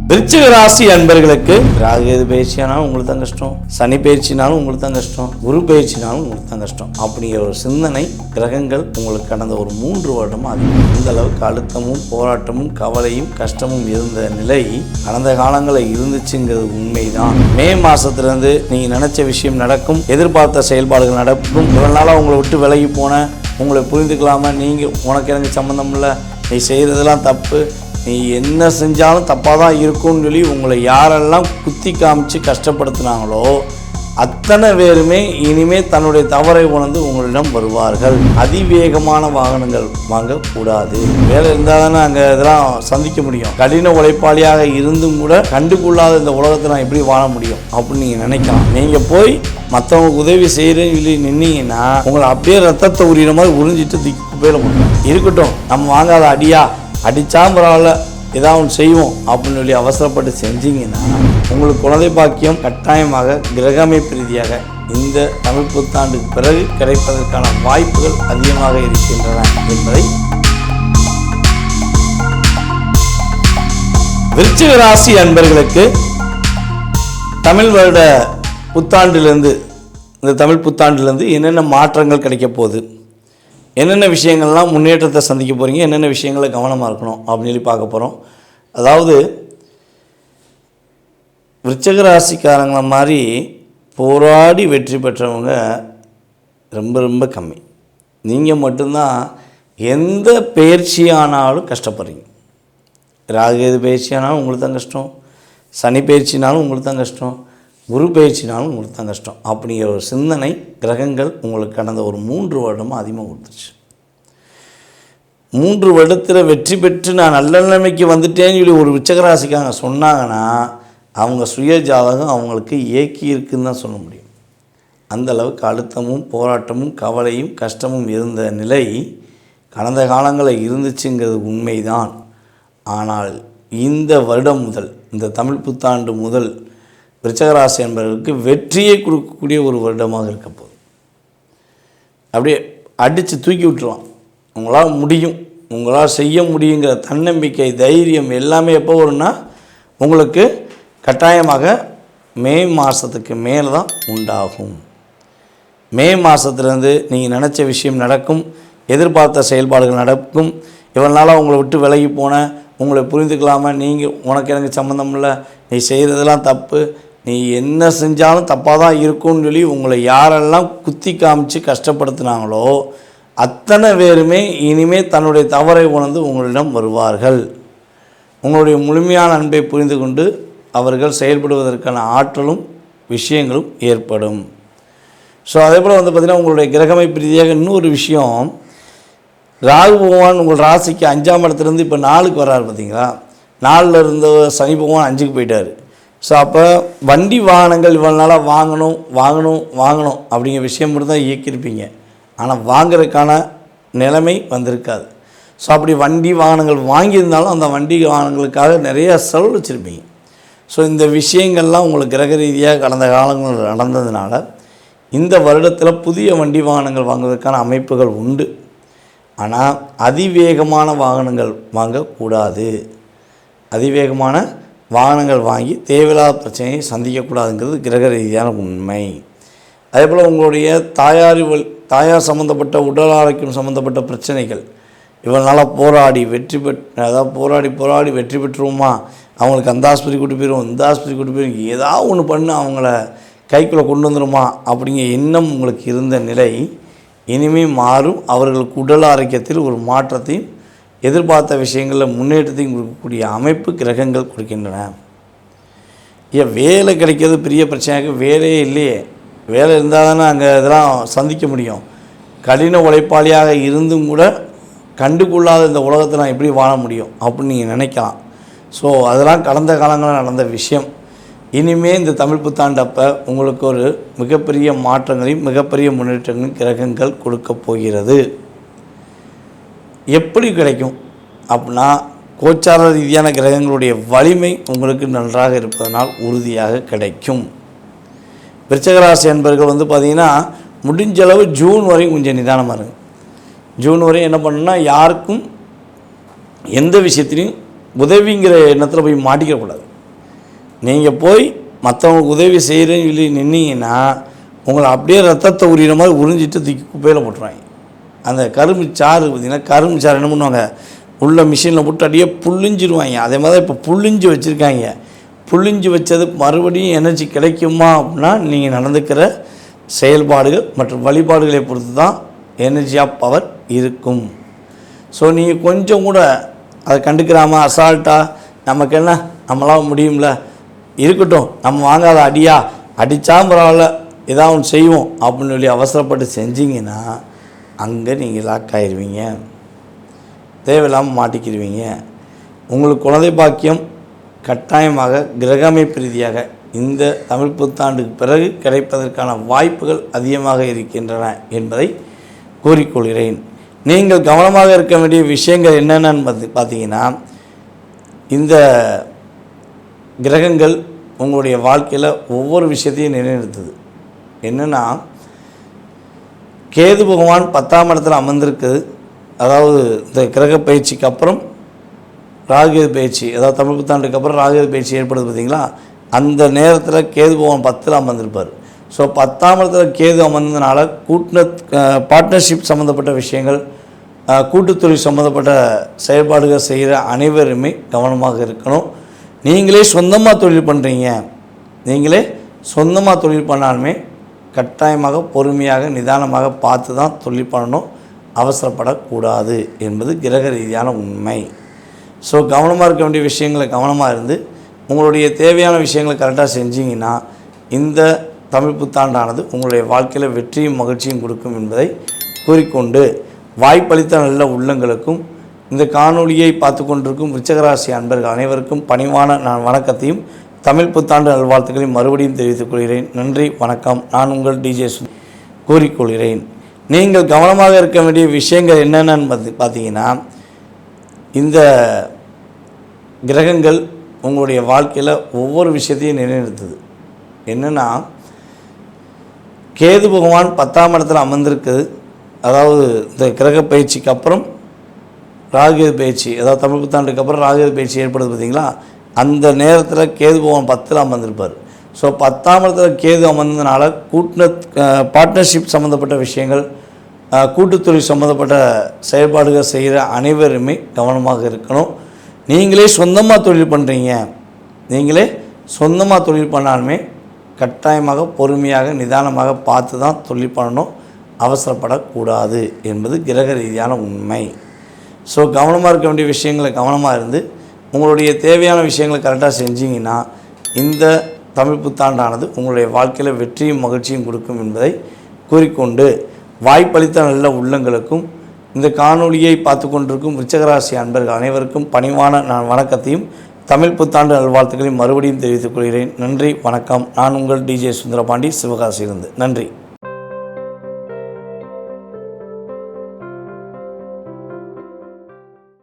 விருச்சிக ராசி அன்பர்களுக்கு ராகு பயிற்சியானாலும் உங்களுக்கு தான் கஷ்டம், சனி பயிற்சினாலும் உங்களுக்கு தான் கஷ்டம், குரு பயிற்சினாலும் உங்களுக்கு தான் கஷ்டம் அப்படிங்கிற ஒரு சிந்தனை கிரகங்கள் உங்களுக்கு கடந்த ஒரு 3 வருடமாக அதிகம். இந்த அளவுக்கு அழுத்தமும் போராட்டமும் கவலையும் கஷ்டமும் இருந்த நிலை கடந்த காலங்களில் இருந்துச்சுங்கிறது உண்மைதான். மே மாசத்திலிருந்து நீங்க நினைச்ச விஷயம் நடக்கும், எதிர்பார்த்த செயல்பாடுகள் நடக்கும். இவ்வளவு நாளாக உங்களை விட்டு விலகி போன, உங்களை புரிந்துக்கலாம, நீங்க உனக்கு எனக்கு சம்மந்தம் இல்லை, நீ செய்யறதெல்லாம் தப்பு, நீ என்ன செஞ்சாலும் தப்பாக தான் இருக்கும்னு சொல்லி உங்களை யாரெல்லாம் குத்தி காமிச்சு கஷ்டப்படுத்தினாங்களோ அத்தனை பேருமே இனிமேல் தன்னுடைய தவறை உணர்ந்து உங்களிடம் வருவார்கள். அதிவேகமான வாகனங்கள் வாங்கக்கூடாது. வேலை இருந்தால் தானே அங்கே இதெல்லாம் சந்திக்க முடியும். கடின உழைப்பாளியாக இருந்தும் கூட கண்டுகொள்ளாத இந்த உலகத்தை நான் எப்படி வாழ முடியும் அப்படின்னு நீங்கள் நினைக்கலாம். நீங்கள் போய் மற்றவங்களுக்கு உதவி செய்கிறேன்னு சொல்லி நின்னீங்கன்னா உங்களை அப்படியே ரத்தத்தை உரிகிற மாதிரி உறிஞ்சிட்டு திக்கு போயிட முடியும். இருக்கட்டும், நம்ம வாங்காத அடியா, அடித்தா பரவாயில்ல, ஏதாவது ஒன்று செய்வோம் அப்படின்னு சொல்லி அவசரப்பட்டு செஞ்சீங்கன்னா உங்களுக்கு குழந்தை பாக்கியம் கட்டாயமாக கிரகமைப்பு ரீதியாக இந்த தமிழ் புத்தாண்டுக்கு பிறகு கிடைப்பதற்கான வாய்ப்புகள் அதிகமாக இருக்கின்றன என்பதை விருச்சிக ராசி அன்பர்களுக்கு தமிழ் வருட புத்தாண்டிலிருந்து, இந்த தமிழ் புத்தாண்டிலிருந்து என்னென்ன மாற்றங்கள் கிடைக்க போகுது, என்னென்ன விஷயங்கள்லாம் முன்னேற்றத்தை சந்திக்க போகிறீங்க, என்னென்ன விஷயங்களை கவனமாக இருக்கணும் அப்படின்னு சொல்லி பார்க்க போகிறோம். அதாவது விருச்சிக ராசிக்காரங்கள மாதிரி போராடி வெற்றி பெற்றவங்க ரொம்ப ரொம்ப கம்மி. நீங்கள் மட்டும்தான் எந்த பயிற்சியானாலும் கஷ்டப்படுறீங்க. ராகு பயிற்சியானாலும் உங்களுக்கு தான் கஷ்டம், சனி பயிற்சினாலும் உங்களுக்கு தான் கஷ்டம், குரு பயிற்சினாலும் உங்களுக்கு தான் கஷ்டம் அப்படிங்கிற ஒரு சிந்தனை கிரகங்கள் உங்களுக்கு கடந்த ஒரு 3 வருடமாக அதிகமாக கொடுத்துருச்சு. 3 வருடத்தில் வெற்றி பெற்று நான் நல்ல நிலைமைக்கு வந்துட்டேன்னு சொல்லி ஒரு விருச்சிகராசிக்காரங்க சொன்னாங்கன்னா அவங்க சுய ஜாதகம் அவங்களுக்கு ஏக்கி இருக்குன்னு தான் சொல்ல முடியும். அந்த அளவுக்கு அழுத்தமும் போராட்டமும் கவலையும் கஷ்டமும் இருந்த நிலை கடந்த காலங்களில் இருந்துச்சுங்கிறது உண்மைதான். ஆனால் இந்த வருடம் முதல், இந்த தமிழ் புத்தாண்டு முதல் விருச்சிகராசி என்பவர்களுக்கு வெற்றியை கொடுக்கக்கூடிய ஒரு வருடமாக இருக்க போகுது. அப்படியே அடித்து தூக்கி விட்டுருவான். உங்களால் முடியும், உங்களால் செய்ய முடியுங்கிற தன்னம்பிக்கை, தைரியம் எல்லாமே எப்போ வரும்னா உங்களுக்கு கட்டாயமாக மே மாதத்துக்கு மேலே தான் உண்டாகும். மே மாதத்துலேருந்து நீங்கள் நினச்ச விஷயம் நடக்கும், எதிர்பார்த்த செயல்பாடுகள் நடக்கும். இவ்வளவு நாளாக உங்களை விட்டு விலகி போன, உங்களை புரிந்துக்கலாம, நீங்கள் உனக்கு எனக்கு சம்மந்தம் இல்லை, நீ செய்கிறதெல்லாம் தப்பு, நீ என்ன செஞ்சாலும் தப்பாக தான் இருக்கும்னு சொல்லி உங்களை யாரெல்லாம் குத்தி காமிச்சு கஷ்டப்படுத்தினாங்களோ அத்தனை பேருமே இனிமேல் தன்னுடைய தவறை உணர்ந்து உங்களிடம் வருவார்கள். உங்களுடைய முழுமையான அன்பை புரிந்து கொண்டு அவர்கள் செயல்படுவதற்கான ஆற்றலும் விஷயங்களும் ஏற்படும். ஸோ அதே போல் பார்த்திங்கன்னா உங்களுடைய கிரகமைப்பு ரீதியாக இன்னொரு விஷயம், ராகு பகவான் உங்கள் ராசிக்கு 5ஆம் இடத்துலேருந்து இப்போ 4க்கு வர்றாரு. பார்த்தீங்களா, 4ல் இருந்த சனி பகவான் 5க்கு போயிட்டார். ஸோ அப்போ வண்டி வாகனங்கள் இவ்வளோ நாளாக வாங்கணும் அப்படிங்கிற விஷயம் மட்டும் தான் இயக்கியிருப்பீங்க. ஆனால் வாங்கிறதுக்கான நிலைமை வந்திருக்காது. ஸோ அப்படி வண்டி வாகனங்கள் வாங்கியிருந்தாலும் அந்த வண்டி வாகனங்களுக்காக நிறைய செலவழிச்சிருப்பீங்க. ஸோ இந்த விஷயங்கள்லாம் உங்களுக்கு கிரக ரீதியாக கடந்த காலங்கள் நடந்ததுனால இந்த வருடத்தில் புதிய வண்டி வாகனங்கள் வாங்குவதற்கான அமைப்புகள் உண்டு. ஆனால் அதிவேகமான வாகனங்கள் வாங்கக்கூடாது. அதிவேகமான வாகனங்கள் வாங்கி தேவையில்லாத பிரச்சனையை சந்திக்கக்கூடாதுங்கிறது கிரக ரீதியான உண்மை. அதே போல் உங்களுடைய தாயார் சம்மந்தப்பட்ட உடல் ஆரோக்கியம் சம்மந்தப்பட்ட பிரச்சனைகள் இவ்வளோ நாளாக போராடி வெற்றி பெற்றுருவோமா, அவங்களுக்கு அந்த ஆஸ்பத்திரி கூட்டி போயிடும், இந்த ஆஸ்பத்திரி கூட்டி போயிடும், ஏதாவது ஒன்று பண்ணு அவங்கள கைக்குள்ளே கொண்டு வந்துடுமா அப்படிங்கிற எண்ணம் உங்களுக்கு இருந்த நிலை இனிமேல் மாறும். அவர்களுக்கு உடல் ஆரோக்கியத்தில் ஒரு மாற்றத்தையும் எதிர்பார்த்த விஷயங்களில் முன்னேற்றத்தையும் கொடுக்கக்கூடிய அமைப்பு கிரகங்கள் கொடுக்கின்றன. வேலை கிடைக்கிறது பெரிய பிரச்சனையாக, வேலையே இல்லையே, வேலை இருந்தால் தானே அங்கே இதெல்லாம் சந்திக்க முடியும். கடின உழைப்பாளியாக இருந்தும் கூட கண்டுகொள்ளாத இந்த உலகத்தை நான் எப்படி வாழ முடியும் அப்படின்னு நீங்கள் நினைக்கலாம். ஸோ அதெல்லாம் கடந்த காலங்களில் நடந்த விஷயம். இனிமேல் இந்த தமிழ் புத்தாண்டப்போ உங்களுக்கு ஒரு மிகப்பெரிய மாற்றங்களையும் மிகப்பெரிய முன்னேற்றங்களையும் கிரகங்கள் கொடுக்க போகிறது. எப்படி கிடைக்கும் அப்படின்னா கோச்சார ரீதியான கிரகங்களுடைய வலிமை உங்களுக்கு நன்றாக இருப்பதனால் உறுதியாக கிடைக்கும். விருச்சிகராசி என்பவர்கள் பார்த்திங்கன்னா முடிஞ்சளவு ஜூன் வரையும் கொஞ்சம் நிதானமாக இருங்க. ஜூன் வரையும் என்ன பண்ணணும்னா யாருக்கும் எந்த விஷயத்துலையும் உதவிங்கிற எண்ணத்தில் போய் மாட்டிக்கக்கூடாது. நீங்கள் போய் மற்றவங்களுக்கு உதவி செய்கிறேன்னு சொல்லி நின்னீங்கன்னா உங்களை அப்படியே ரத்தத்தை உரிகிற மாதிரி உறிஞ்சிட்டு தூக்கி குப்பையில் போட்டுருவாங்க. அந்த கரும்பு சாறு பார்த்திங்கன்னா, கரும்பு சாறு என்ன பண்ணுவாங்க, உள்ள மிஷினில் போட்டு அப்படியே புழிஞ்சிருவாங்க. அதே மாதிரி தான் இப்போ புழிஞ்சு வச்சுருக்காங்க. புழிஞ்சு வச்சது மறுபடியும் எனர்ஜி கிடைக்குமா அப்படின்னா நீங்கள் நடந்துக்கிற செயல்பாடுகள் மற்றும் வழிபாடுகளை பொறுத்து தான் எனர்ஜி ஆஃப் பவர் இருக்கும். ஸோ நீங்கள் கொஞ்சம் கூட அதை கண்டுக்கிறாமல் அசால்ட்டாக நமக்கு என்ன நம்மளால் முடியும்ல, இருக்கட்டும் நம்ம வாங்காத அடியா, அடித்தா பரவாயில்ல ஏதாவது ஒன்று செய்வோம் அப்படின்னு சொல்லி அவசரப்பட்டு செஞ்சிங்கன்னா அங்கே நீங்கள் லாக் ஆகிடுவீங்க, தேவையில்லாமல் மாட்டிக்கிடுவீங்க. உங்களுக்கு குழந்தை பாக்கியம் கட்டாயமாக கிரகமைப்பு ரீதியாக இந்த தமிழ் புத்தாண்டுக்கு பிறகு கிடைப்பதற்கான வாய்ப்புகள் அதிகமாக இருக்கின்றன என்பதை கூறிக்கொள்கிறேன். நீங்கள் கவனமாக இருக்க வேண்டிய விஷயங்கள் என்னென்னு பார்த்தீங்கன்னா, இந்த கிரகங்கள் உங்களுடைய வாழ்க்கையில் ஒவ்வொரு விஷயத்தையும் நிலைநிறுத்துது. என்னென்னா, கேது பகவான் 10ஆம் இடத்துல அமர்ந்திருக்குது. அதாவது இந்த கிரக பயிற்சிக்கு அப்புறம் ராகுகேது பயிற்சி, அதாவது தமிழ் புத்தாண்டுக்கு அப்புறம் ராகுகேது பயிற்சி ஏற்படுது பார்த்திங்களா, அந்த நேரத்தில் கேது பகவான் 10ல் அமர்ந்திருப்பார். ஸோ 10ஆம் இடத்துல கேது அமர்ந்ததுனால பார்ட்னர்ஷிப் சம்மந்தப்பட்ட விஷயங்கள், கூட்டுத்தொழில் சம்மந்தப்பட்ட செயல்பாடுகள் செய்கிற அனைவருமே கவனமாக இருக்கணும். நீங்களே சொந்தமாக தொழில் பண்ணுறீங்க, நீங்களே சொந்தமாக தொழில் பண்ணாலுமே கட்டாயமாக பொறுமையாக நிதானமாக பார்த்து தான் தொழில் பண்ணணும், அவசரப்படக்கூடாது என்பது கிரக ரீதியான உண்மை. ஸோ கவனமாக இருக்க வேண்டிய விஷயங்களை கவனமாக இருந்து உங்களுடைய தேவையான விஷயங்களை கரெக்டாக செஞ்சீங்கன்னா இந்த தமிழ் புத்தாண்டானது உங்களுடைய வாழ்க்கையில் வெற்றியும் மகிழ்ச்சியும் கொடுக்கும் என்பதை கூறிக்கொண்டு, வாய்ப்பளித்த நல்ல உள்ளங்களுக்கும் இந்த காணொலியை பார்த்து கொண்டிருக்கும் விருச்சிகராசி அன்பர்கள் அனைவருக்கும் பணிவான நான் வணக்கத்தையும் தமிழ் புத்தாண்டு நல்வாழ்த்துக்களையும் மறுபடியும் தெரிவித்துக் கொள்கிறேன். நன்றி, வணக்கம். நான் உங்கள் டிஜே கூறிக்கொள்கிறேன். நீங்கள் கவனமாக இருக்க வேண்டிய விஷயங்கள் என்னென்னு பார்த்தீங்கன்னா, இந்த கிரகங்கள் உங்களுடைய வாழ்க்கையில் ஒவ்வொரு விஷயத்தையும் நிலைநிறுத்துது. என்னென்னா, கேது பகவான் 10ஆம் இடத்துல அமர்ந்திருக்குது. அதாவது இந்த கிரக பயிற்சிக்கு அப்புறம் ராகுகேது பயிற்சி, அதாவது தமிழ் புத்தாண்டுக்கு அப்புறம் ராகுகேது பயிற்சி ஏற்படுது பார்த்திங்களா, அந்த நேரத்தில் கேது பகவான் 10ல் அமர்ந்திருப்பார். ஸோ 10ஆம் இடத்துல கேது அமர்ந்ததுனால பார்ட்னர்ஷிப் சம்மந்தப்பட்ட விஷயங்கள், கூட்டுத்தொழில் சம்மந்தப்பட்ட செயல்பாடுகள் செய்கிற அனைவருமே கவனமாக இருக்கணும். நீங்களே சொந்தமாக தொழில் பண்ணுறீங்க, நீங்களே சொந்தமாக தொழில் பண்ணாலுமே கட்டாயமாக பொறுமையாக நிதானமாக பார்த்து தான் தொழில் பண்ணணும், அவசரப்படக்கூடாது என்பது கிரக ரீதியான உண்மை. ஸோ கவனமாக இருக்க வேண்டிய விஷயங்களை கவனமாக இருந்து உங்களுடைய தேவையான விஷயங்களை கரெக்டாக செஞ்சீங்கன்னா இந்த தமிழ் புத்தாண்டானது உங்களுடைய வாழ்க்கையில் வெற்றியும் மகிழ்ச்சியும் கொடுக்கும் என்பதை கூறிக்கொண்டு, வாய்ப்பளித்த நல்ல உள்ளங்களுக்கும் இந்த காணொலியை பார்த்து கொண்டிருக்கும் விருச்சிகராசி அன்பர்கள் அனைவருக்கும் பணிவான நான் வணக்கத்தையும் தமிழ் புத்தாண்டு நல்வாழ்த்துக்களையும் மறுபடியும் தெரிவித்துக் கொள்கிறேன். நன்றி, வணக்கம். நான் உங்கள் டிஜே சுந்தரபாண்டி, சிவகாசியிலிருந்து. நன்றி.